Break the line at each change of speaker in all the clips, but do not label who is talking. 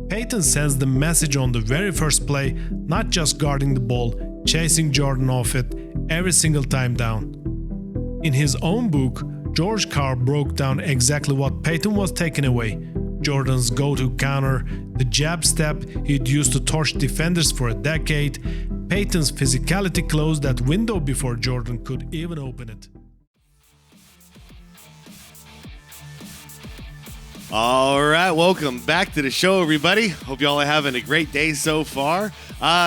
Payton sends the message on the very first play, not just guarding the ball, chasing Jordan off it every single time down. In his own book, George Carr broke down exactly what Payton was taking away. Jordan's go-to counter, the jab step he'd used to torch defenders for a decade, Payton's physicality closed that window before Jordan could even open it.
All right, welcome back to the show, everybody. Hope y'all are having a great day so far.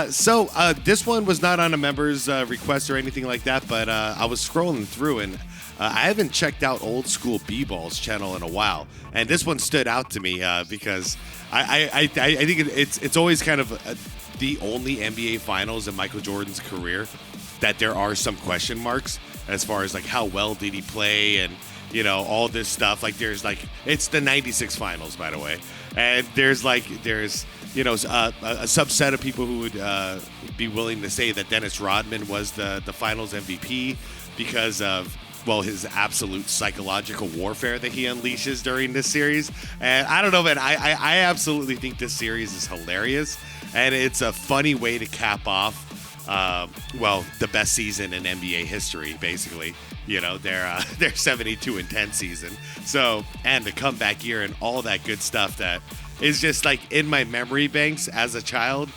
This one was not on a member's request or anything like that, but I was scrolling through and I haven't checked out Old School B-Ball's channel in a while, and this one stood out to me because I think it's always kind of the only NBA Finals in Michael Jordan's career that there are some question marks as far as like how well did he play and all this stuff. Like there's like it's the '96 Finals, by the way, and there's a subset of people who would be willing to say that Dennis Rodman was the Finals MVP because of his absolute psychological warfare that he unleashes during this series. And I don't know, man, I absolutely think this series is hilarious, and it's a funny way to cap off the best season in NBA history, basically. Their 72-10 season. So, and the comeback year and all that good stuff that is just like in my memory banks as a child,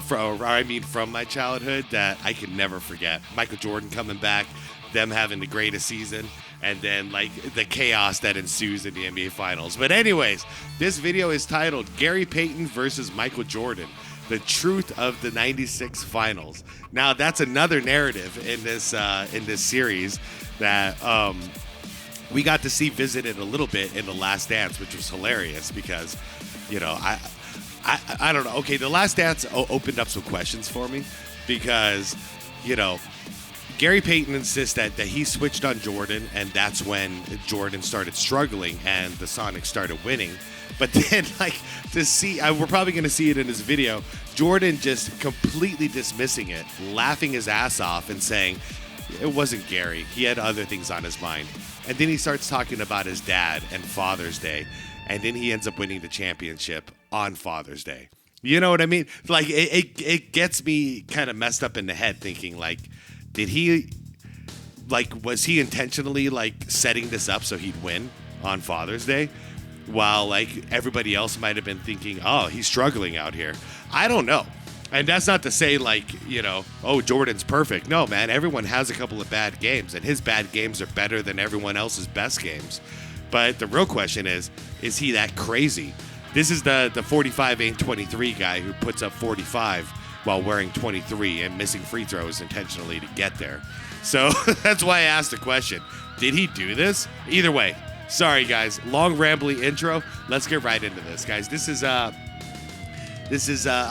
from my childhood, that I can never forget. Michael Jordan coming back, them having the greatest season, and then like the chaos that ensues in the NBA Finals. But anyways, this video is titled Gary Payton versus Michael Jordan, the truth of the '96 Finals. Now that's another narrative in this series that we got to see visited a little bit in The Last Dance, which was hilarious because I don't know. Okay, The Last Dance opened up some questions for me because Gary Payton insists that he switched on Jordan, and that's when Jordan started struggling and the Sonics started winning. But then, to see, we're probably going to see it in this video, Jordan just completely dismissing it, laughing his ass off and saying, it wasn't Gary. He had other things on his mind. And then he starts talking about his dad and Father's Day. And then he ends up winning the championship on Father's Day. You know what I mean? Like, it gets me kind of messed up in the head thinking, did he, was he intentionally, setting this up so he'd win on Father's Day? While, everybody else might have been thinking, oh, he's struggling out here. I don't know. And that's not to say, oh, Jordan's perfect. No, man, everyone has a couple of bad games, and his bad games are better than everyone else's best games. But the real question is he that crazy? This is the 45 ain't 23 guy who puts up 45 while wearing 23 and missing free throws intentionally to get there. So that's why I asked the question. Did he do this? Either way, sorry, guys. Long, rambly intro. Let's get right into this, guys. This is I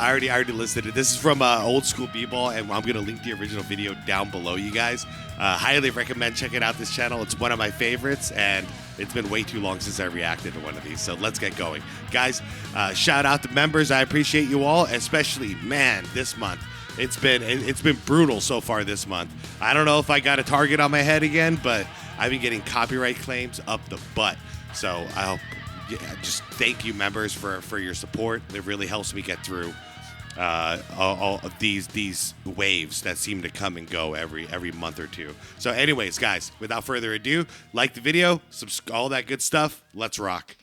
already listed it. This is from Old School B-Ball, and I'm going to link the original video down below, you guys. Highly recommend checking out this channel. It's one of my favorites, and it's been way too long since I reacted to one of these, so let's get going. Guys, shout out to members. I appreciate you all, especially, man, this month. It's been brutal so far this month. I don't know if I got a target on my head again, but I've been getting copyright claims up the butt. So I hope, just thank you, members, for your support. It really helps me get through all of these waves that seem to come and go every month or two. So anyways, guys, without further ado, like the video, all that good stuff. Let's rock.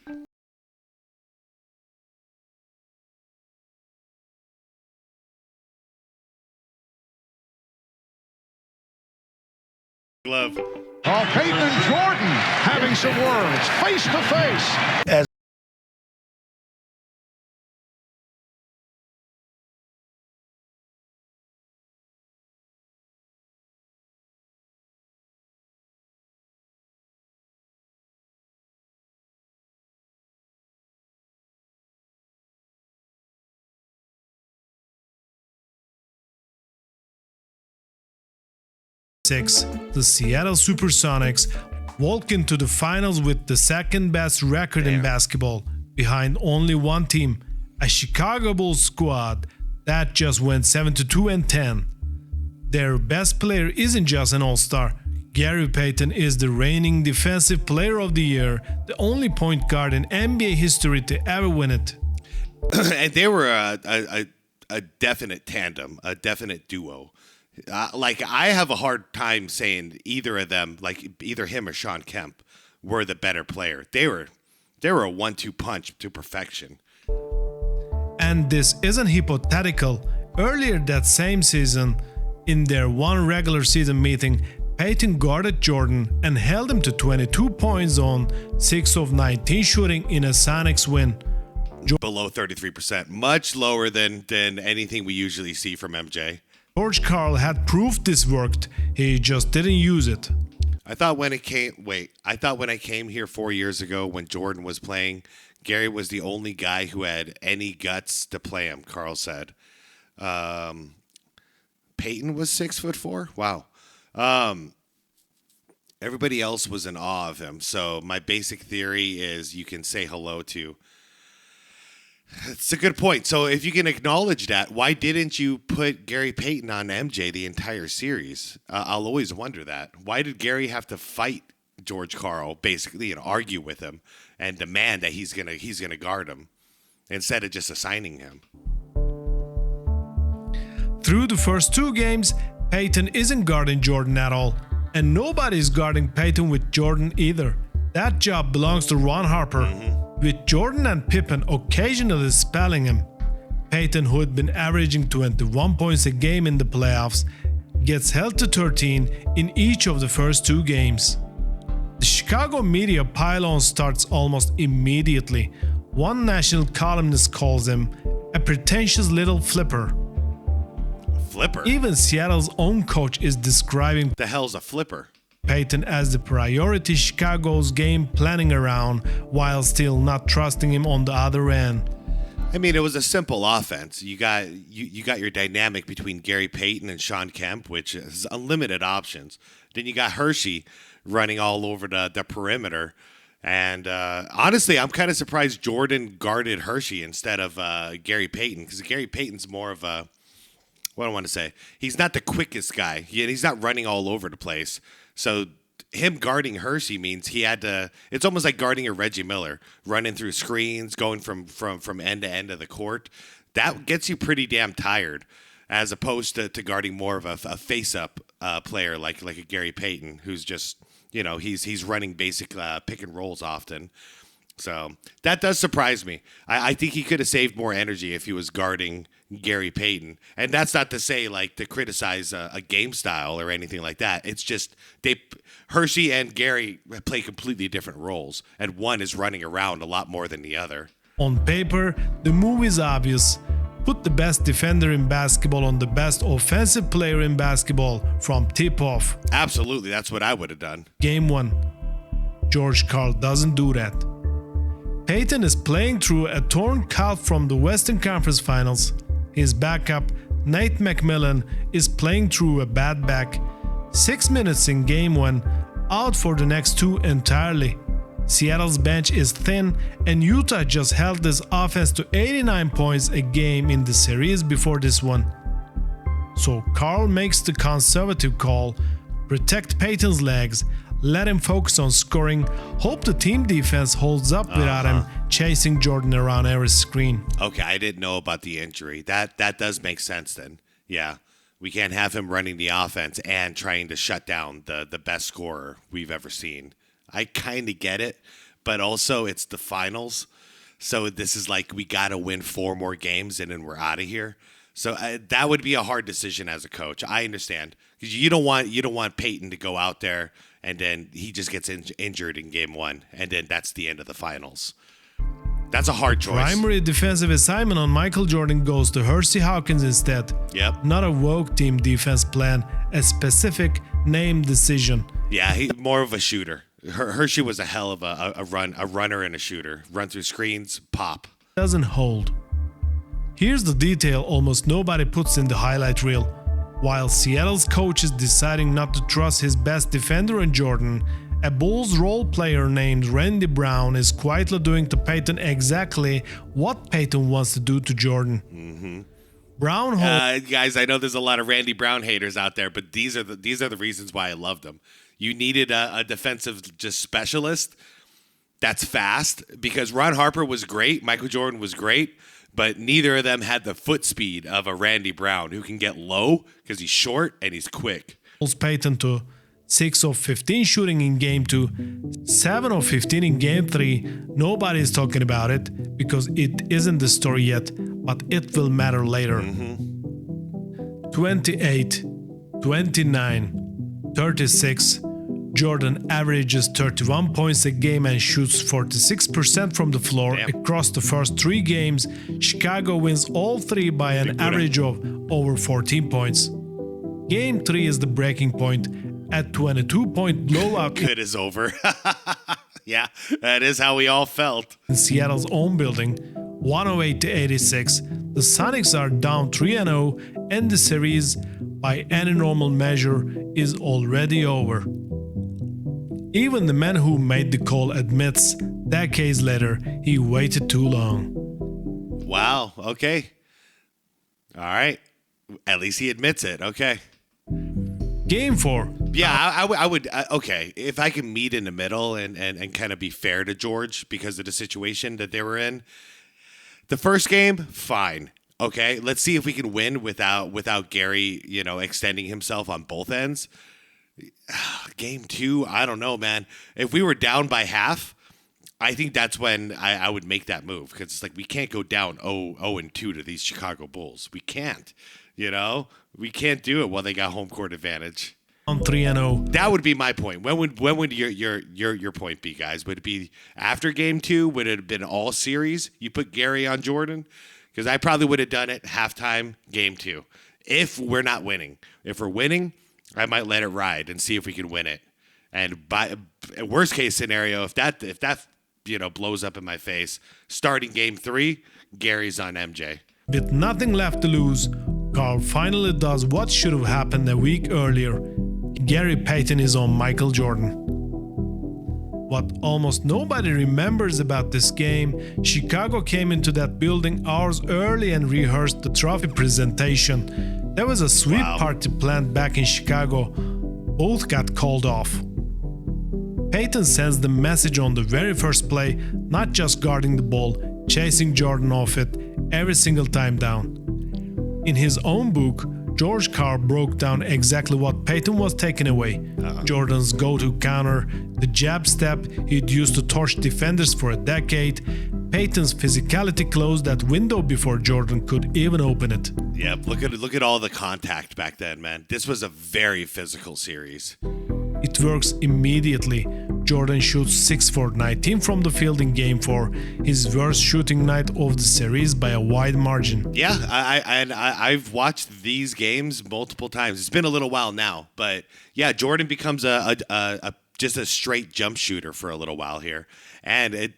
Glove.
Payton and Jordan having some words face to face.
The Seattle Supersonics walk into the finals with the second best record in basketball, behind only one team, a Chicago Bulls squad that just went 7-2-10. Their best player isn't just an all-star. Gary Payton is the reigning Defensive Player of the Year, the only point guard in NBA history to ever win it.
And they were a definite tandem, a definite duo. Like, I have a hard time saying either of them, like either him or Shawn Kemp, were the better player. They were a 1-2 punch to perfection.
And this isn't hypothetical. Earlier that same season, in their one regular season meeting, Payton guarded Jordan and held him to 22 points on 6 of 19 shooting in a Sonics win.
Below 33%, much lower than anything we usually see from MJ.
George Karl had proved this worked, he just didn't use it.
I thought when I came here 4 years ago when Jordan was playing, Gary was the only guy who had any guts to play him, Karl said. Payton was 6'4". Wow. Everybody else was in awe of him. So my basic theory is you can say hello to. It's a good point. So if you can acknowledge that, why didn't you put Gary Payton on MJ the entire series? I'll always wonder that. Why did Gary have to fight George Karl, basically, and argue with him and demand that he's gonna guard him instead of just assigning him?
Through the first 2 games, Payton isn't guarding Jordan at all, and nobody's guarding Payton with Jordan either. That job belongs to Ron Harper, with Jordan and Pippen occasionally spelling him. Payton, who had been averaging 21 points a game in the playoffs, gets held to 13 in each of the first 2 games. The Chicago media pile-on starts almost immediately. One national columnist calls him a pretentious little flipper.
Flipper?
Even Seattle's own coach is describing
The hell's a flipper?
Payton as the priority Chicago's game planning around, while still not trusting him on the other end.
I mean, it was a simple offense. You got your dynamic between Gary Payton and Shawn Kemp, which is unlimited options. Then you got Hershey running all over the perimeter. And honestly, I'm kind of surprised Jordan guarded Hershey instead of Gary Payton, because Gary Payton's more of a, what do I want to say? He's not the quickest guy. He's not running all over the place. So him guarding Hershey means he had to. It's almost like guarding a Reggie Miller, running through screens, going from end to end of the court. That gets you pretty damn tired, as opposed to guarding more of a face-up player like a Gary Payton, who's just, he's running basic pick and rolls often. So that does surprise me. I think he could have saved more energy if he was guarding Gary Payton. And that's not to say, like, to criticize a game style or anything like that. It's just Hershey and Gary play completely different roles, and one is running around a lot more than the other.
On paper, the move is obvious. Put the best defender in basketball on the best offensive player in basketball from tip-off.
Absolutely, that's what I would have done.
Game 1. George Karl doesn't do that. Payton is playing through a torn calf from the Western Conference Finals. His backup, Nate McMillan, is playing through a bad back. 6 minutes in Game 1, out for the next 2 entirely. Seattle's bench is thin, and Utah just held this offense to 89 points a game in the series before this one. So Karl makes the conservative call, protect Payton's legs, let him focus on scoring, hope the team defense holds up without him chasing Jordan around every screen.
Okay, I didn't know about the injury. That does make sense then. Yeah, we can't have him running the offense and trying to shut down the best scorer we've ever seen. I kind of get it, but also it's the finals. So this is like, we got to win 4 more games and then we're out of here. So that would be a hard decision as a coach. I understand, because you don't want Payton to go out there and then he just gets injured in Game 1, and then that's the end of the finals. That's a hard choice.
Primary defensive assignment on Michael Jordan goes to Hersey Hawkins instead.
Yep.
Not a woke team defense plan, a specific name decision.
Yeah, he's more of a shooter. Hershey was a hell of a runner and a shooter. Run through screens, pop.
Doesn't hold. Here's the detail almost nobody puts in the highlight reel. While Seattle's coach is deciding not to trust his best defender in Jordan, a Bulls role player named Randy Brown is quietly doing to Payton exactly what Payton wants to do to Jordan.
Mm-hmm.
Brown
guys, I know there's a lot of Randy Brown haters out there, but these are the reasons why I loved him. You needed a defensive just specialist. that's fast because Ron Harper was great, Michael Jordan was great, but neither of them had the foot speed of a Randy Brown who can get low because he's short and he's quick.
Payton to 6 of 15 shooting in Game 2, 7 of 15 in Game 3. Nobody is talking about it because it isn't the story yet, but it will matter later. 28, 29, 36. Jordan averages 31 points a game and shoots 46% from the floor across the first 3 games. Chicago wins all 3 by an average of over 14 points. Game 3 is the breaking point. At 22-point blowout.
Good is over. Yeah, that is how we all felt.
In Seattle's own building, 108-86. The Sonics are down 3-0, and the series, by any normal measure, is already over. Even the man who made the call admits, decades later, he waited too long.
Wow, okay. All right. At least he admits it, okay.
Game 4.
Yeah, I would. Okay, if I can meet in the middle and kind of be fair to George because of the situation that they were in. The first game, fine. Okay, let's see if we can win without Gary, extending himself on both ends. Game 2, I don't know, man. If we were down by half, I think that's when I would make that move because it's like we can't go down 0-2 to these Chicago Bulls. We can't. We can't do it while they got home court advantage.
On 3-0.
That would be my point. When would your point be, guys? Would it be after Game 2? Would it have been all series? You put Gary on Jordan? Because I probably would have done it halftime, Game 2. If we're not winning. If we're winning, I might let it ride and see if we can win it. And by worst case scenario, if that blows up in my face, starting Game 3, Gary's on MJ.
With nothing left to lose, Carl finally does what should have happened a week earlier. Gary Payton is on Michael Jordan. What almost nobody remembers about this game, Chicago came into that building hours early and rehearsed the trophy presentation. There was a sweep party planned back in Chicago. Both got called off. Payton sends the message on the very first play, not just guarding the ball, chasing Jordan off it every single time down. In his own book, George Carr broke down exactly what Payton was taking away. Jordan's go-to counter, the jab step he'd used to torch defenders for a decade. Payton's physicality closed that window before Jordan could even open it.
Yeah, look at all the contact back then, man. This was a very physical series.
It works immediately. Jordan shoots 6 for 19 from the field in Game 4, his worst shooting night of the series by a wide margin.
Yeah, I've watched these games multiple times. It's been a little while now, but yeah, Jordan becomes just a straight jump shooter for a little while here, and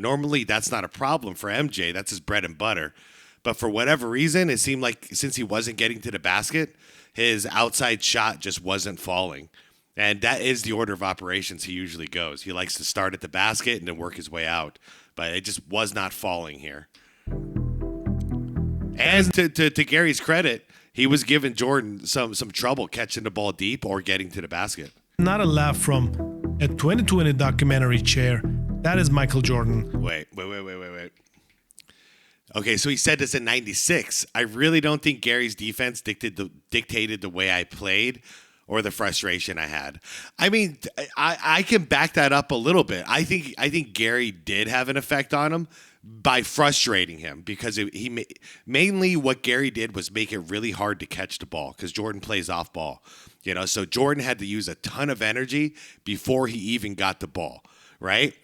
normally that's not a problem for MJ. That's his bread and butter, but for whatever reason, it seemed like since he wasn't getting to the basket, his outside shot just wasn't falling. And that is the order of operations he usually goes. He likes to start at the basket and then work his way out. But it just was not falling here. And to Gary's credit, he was giving Jordan some trouble catching the ball deep or getting to the basket.
Not a laugh from a 2020 documentary chair. That is Michael Jordan.
Wait. Okay, so he said this in 96. I really don't think Gary's defense dictated the way I played or the frustration I had. I mean, I can back that up a little bit. I think Gary did have an effect on him by frustrating him because mainly what Gary did was make it really hard to catch the ball because Jordan plays off ball. So Jordan had to use a ton of energy before he even got the ball, right?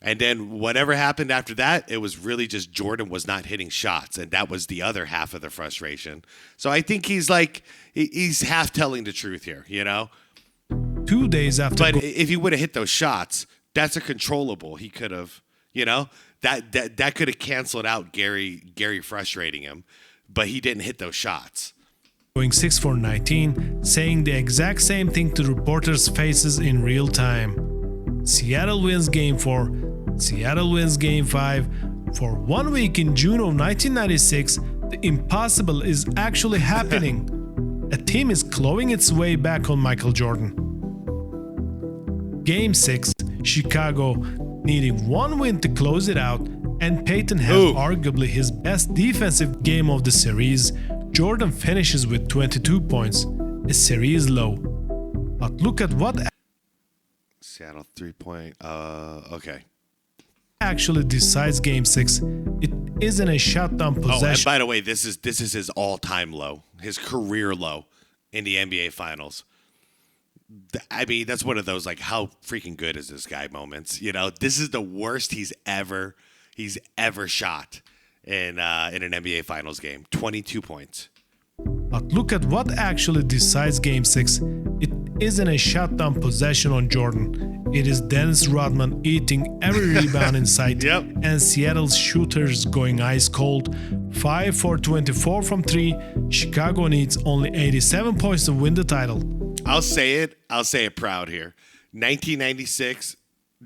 And then whatever happened after that, it was really just Jordan was not hitting shots. And that was the other half of the frustration. So I think he's half telling the truth here,
2 days after.
But if he would have hit those shots, that's a controllable. He could have, that could have canceled out Gary frustrating him. But he didn't hit those shots.
Going 6 for 19, saying the exact same thing to reporters' faces in real time. Seattle wins Game 4. Seattle wins Game 5. For 1 week in June of 1996, the impossible is actually happening. A team is clawing its way back on Michael Jordan. Game 6, Chicago. needing one win to close it out, and Payton has arguably his best defensive game of the series. Jordan finishes with 22 points, a series low. But look at what
Seattle 3-point. Okay.
Actually decides Game 6. It isn't a shutdown possession.
Oh, and by the way, this is his all-time low, his career low in the NBA Finals. I mean, that's one of those like, how freaking good is this guy moments. You know, this is the worst he's ever shot in an NBA Finals game. 22 points.
But look at what actually decides Game 6. It isn't a shutdown possession on Jordan. It is Dennis Rodman eating every rebound in sight, and Seattle's shooters going ice cold. 5 for 24 from 3. Chicago needs only 87 points to win the title.
I'll say it proud here. 1996,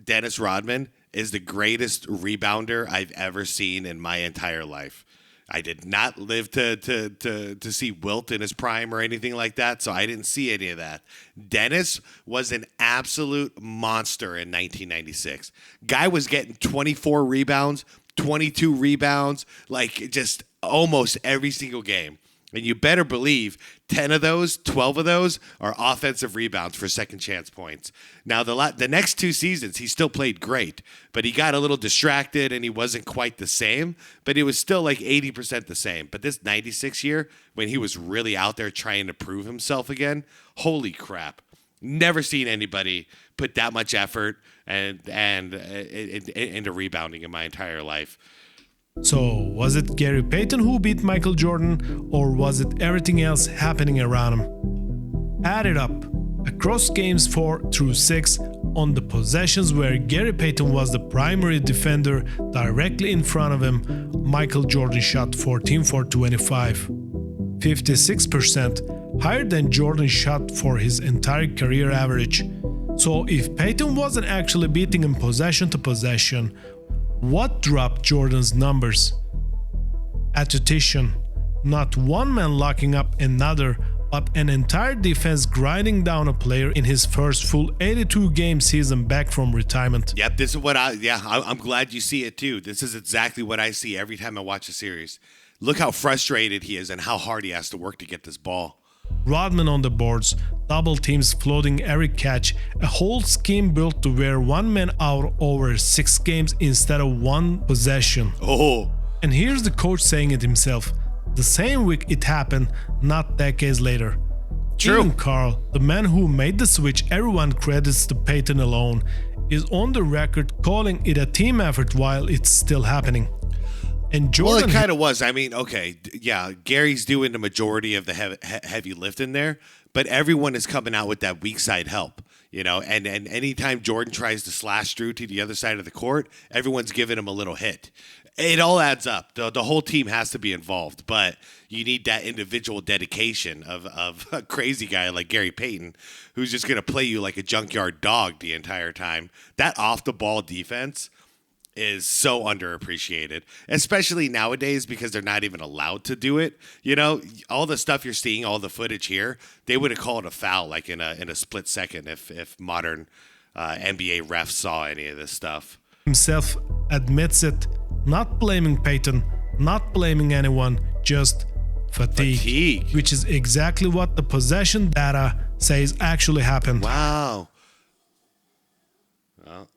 Dennis Rodman is the greatest rebounder I've ever seen in my entire life. I did not live to see Wilt in his prime or anything like that, so I didn't see any of that. Dennis was an absolute monster in 1996. Guy was getting 24 rebounds, 22 rebounds, like just almost every single game. And you better believe 10 of those, 12 of those are offensive rebounds for second chance points. Now, the next 2 seasons, he still played great, but he got a little distracted and he wasn't quite the same, but it was still like 80% the same. But this 96 year, when he was really out there trying to prove himself again, holy crap. Never seen anybody put that much effort and into rebounding in my entire life.
So, was it Gary Payton who beat Michael Jordan, or was it everything else happening around him? Add it up. Across games 4 through 6, on the possessions where Gary Payton was the primary defender directly in front of him, Michael Jordan shot 14 for 25. 56%, higher than Jordan shot for his entire career average. So if Payton wasn't actually beating him possession to possession, what dropped Jordan's numbers? Attrition. Not one man locking up another, but an entire defense grinding down a player in his first full 82-game season back from retirement.
Yep, this is what I'm glad you see it too. This is exactly what I see every time I watch a series. Look how frustrated he is and how hard he has to work to get this ball.
Rodman on the boards, double teams floating every catch, a whole scheme built to wear one man out over 6 games instead of one possession.
Oh.
And here's the coach saying it himself. The same week it happened, not decades later.
True.
Even Carl, the man who made the switch everyone credits to Payton alone, is on the record calling it a team effort while it's still happening. And Jordan,
well, it kind of was. I mean, okay, yeah, Gary's doing the majority of the heavy lifting there, but everyone is coming out with that weak side help, you know, and anytime Jordan tries to slash through to the other side of the court, everyone's giving him a little hit. It all adds up. The whole team has to be involved, but you need that individual dedication of a crazy guy like Gary Payton, who's just going to play you like a junkyard dog the entire time. That off-the-ball defense is so underappreciated, especially nowadays because they're not even allowed to do it. You know, all the stuff you're seeing, all the footage here, they would have called a foul like in a split second if modern NBA refs saw any of this stuff.
Himself admits it, not blaming Payton, not blaming anyone, just fatigue, which is exactly what the possession data says actually happened.
Wow. Well,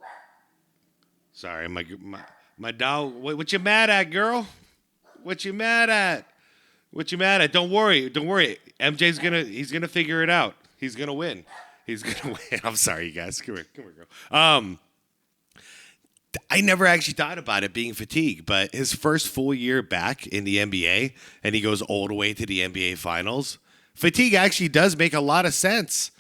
sorry, my dog. What you mad at, girl? What you mad at? What you mad at? Don't worry. MJ's he's gonna figure it out. He's gonna win. He's gonna win. I'm sorry, you guys. Come here, girl. I never actually thought about it being fatigue, but his first full year back in the NBA, and he goes all the way to the NBA Finals. Fatigue actually does make a lot of sense.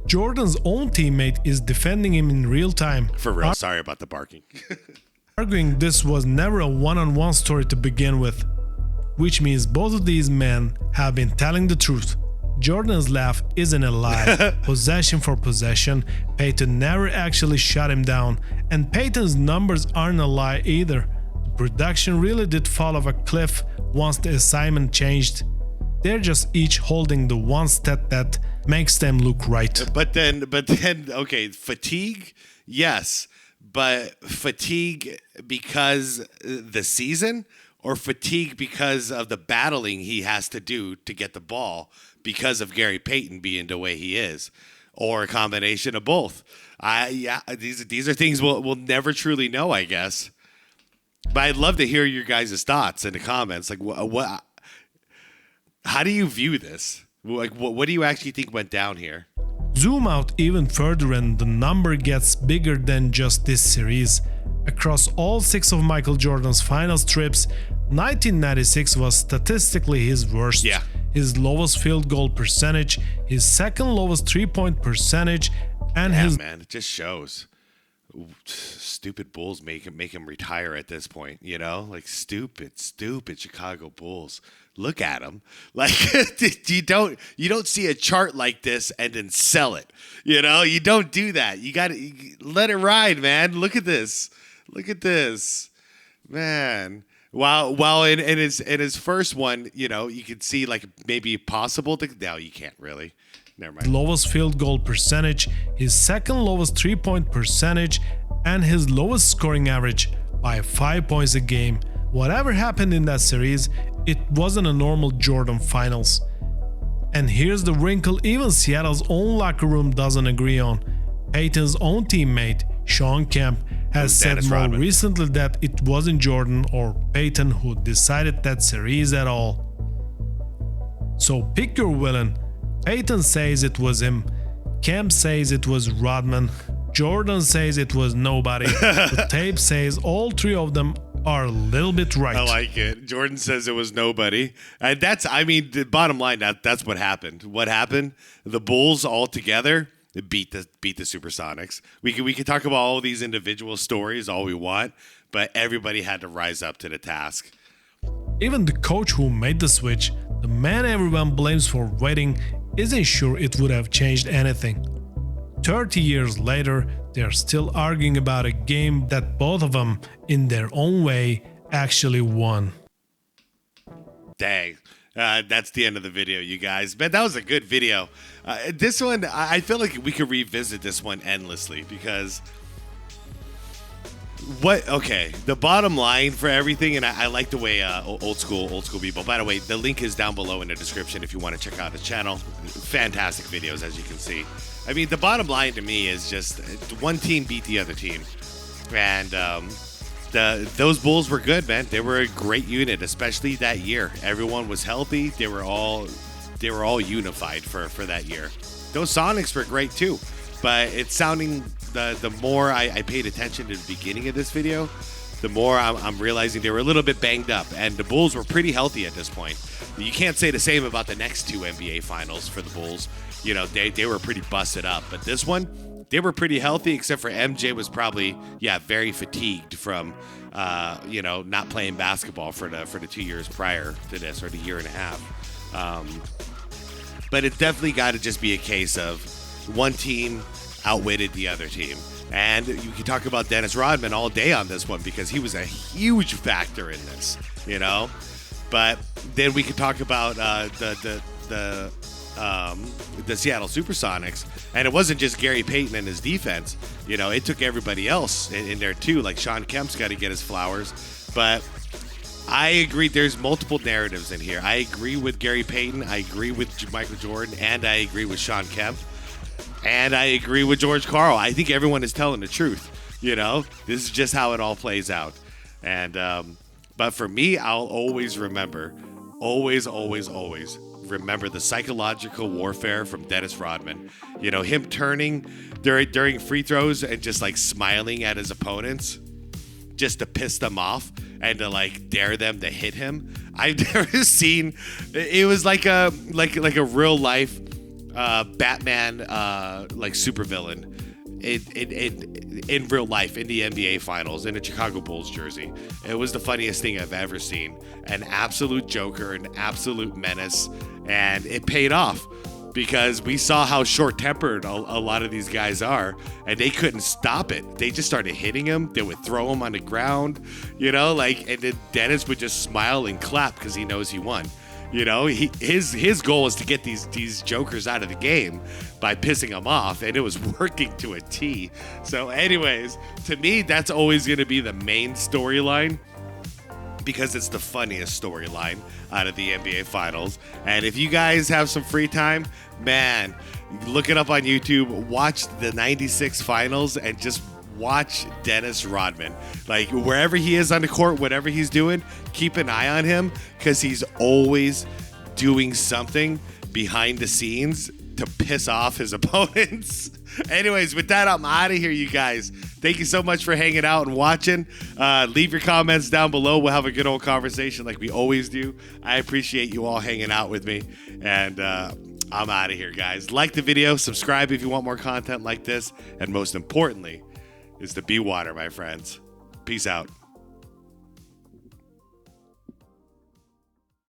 Jordan's own teammate is defending him in real time.
For real, sorry about the barking.
Arguing this was never a one-on-one story to begin with, which means both of these men have been telling the truth. Jordan's laugh isn't a lie. Possession for possession, Payton never actually shut him down, and Payton's numbers aren't a lie either. The production really did fall off a cliff once the assignment changed. They're just each holding the one stat that makes them look right.
But then, okay, fatigue, yes, but fatigue because the season, or fatigue because of the battling he has to do to get the ball because of Gary Payton being the way he is, or a combination of both. These are things we'll never truly know, I guess. But I'd love to hear your guys' thoughts in the comments. Like, what? How do you view this? Like, what do you actually think went down here?
Zoom out even further and the number gets bigger than just this series. Across all 6 of Michael Jordan's finals trips, 1996 was statistically his worst.
Yeah.
His lowest field goal percentage, his second lowest 3-point percentage, and
man, it just shows. Stupid Bulls make him retire at this point, you know? Like, stupid Chicago Bulls. Look at them. Like, you don't see a chart like this and then sell it. You know, you don't do that. You got to let it ride, man. Look at this. Man. While in his first one, you know, you could see like maybe possible to, no, you can't really. Never mind.
Lowest field goal percentage, his second lowest 3-point percentage, and his lowest scoring average by 5 points a game. Whatever happened in that series, it wasn't a normal Jordan finals. And here's the wrinkle even Seattle's own locker room doesn't agree on. Payton's own teammate, Hand Kam, has said more recently that it wasn't Jordan or Payton who decided that series at all. So pick your villain. Payton says it was him, Kam says it was Rodman, Jordan says it was nobody. The tape says all 3 of them are a little bit right.
I like it. Jordan says it was nobody. And the bottom line, that's what happened. What happened? The Bulls all together beat the Supersonics. We could talk about all these individual stories all we want, but everybody had to rise up to the task.
Even the coach who made the switch, the man everyone blames for waiting, isn't sure it would have changed anything. 30 years later, they're still arguing about a game that both of them, in their own way, actually won.
Dang. That's the end of the video, you guys. Man, that was a good video. This one, I feel like we could revisit this one endlessly because the bottom line for everything, and I like the way old school people. By the way, the link is down below in the description if you want to check out the channel. Fantastic videos, as you can see. I mean, the bottom line to me is just one team beat the other team, and those Bulls were good, man. They were a great unit, especially that year. Everyone was healthy. They were all unified for that year. Those Sonics were great too, but it's sounding the more I paid attention to the beginning of this video, the more I'm realizing they were a little bit banged up, and the Bulls were pretty healthy at this point. You can't say the same about the next 2 NBA finals for the Bulls. You know, they were pretty busted up, but this one, they were pretty healthy, except for MJ was probably, very fatigued from, not playing basketball for the 2 years prior to this, or the year and a half. But it definitely got to just be a case of one team outwitted the other team. And you can talk about Dennis Rodman all day on this one because he was a huge factor in this, you know. But then we could talk about the Seattle Supersonics, and it wasn't just Gary Payton and his defense. You know, it took everybody else in there too. Like Shawn Kemp's got to get his flowers, but I agree. There's multiple narratives in here. I agree with Gary Payton. I agree with Michael Jordan, and I agree with Shawn Kemp, and I agree with George Karl. I think everyone is telling the truth. You know, this is just how it all plays out. And but for me, I'll always remember, always remember the psychological warfare from Dennis Rodman. You know, him turning during free throws and just like smiling at his opponents just to piss them off and to like dare them to hit him. I've never seen. It was like a real life Batman like supervillain in real life in the NBA Finals in a Chicago Bulls jersey. It was the funniest thing I've ever seen. An absolute joker, an absolute menace, and it paid off because we saw how short-tempered a lot of these guys are, and they couldn't stop it. They just started hitting him. They would throw him on the ground, you know, like, and then Dennis would just smile and clap because he knows he won. You know, his goal is to get these jokers out of the game by pissing them off, and it was working to a T. So anyways, to me, that's always going to be the main storyline, because it's the funniest storyline out of the NBA Finals. And if you guys have some free time, man, look it up on YouTube, watch the 96 Finals, and just watch Dennis Rodman. Like, wherever he is on the court, whatever he's doing, keep an eye on him, because he's always doing something behind the scenes to piss off his opponents. Anyways, with that, I'm out of here, you guys. Thank you so much for hanging out and watching. Leave your comments down below. We'll have a good old conversation like we always do. I appreciate you all hanging out with me. And I'm out of here, guys. Like the video, subscribe if you want more content like this. And most importantly, is to be water, my friends. Peace out.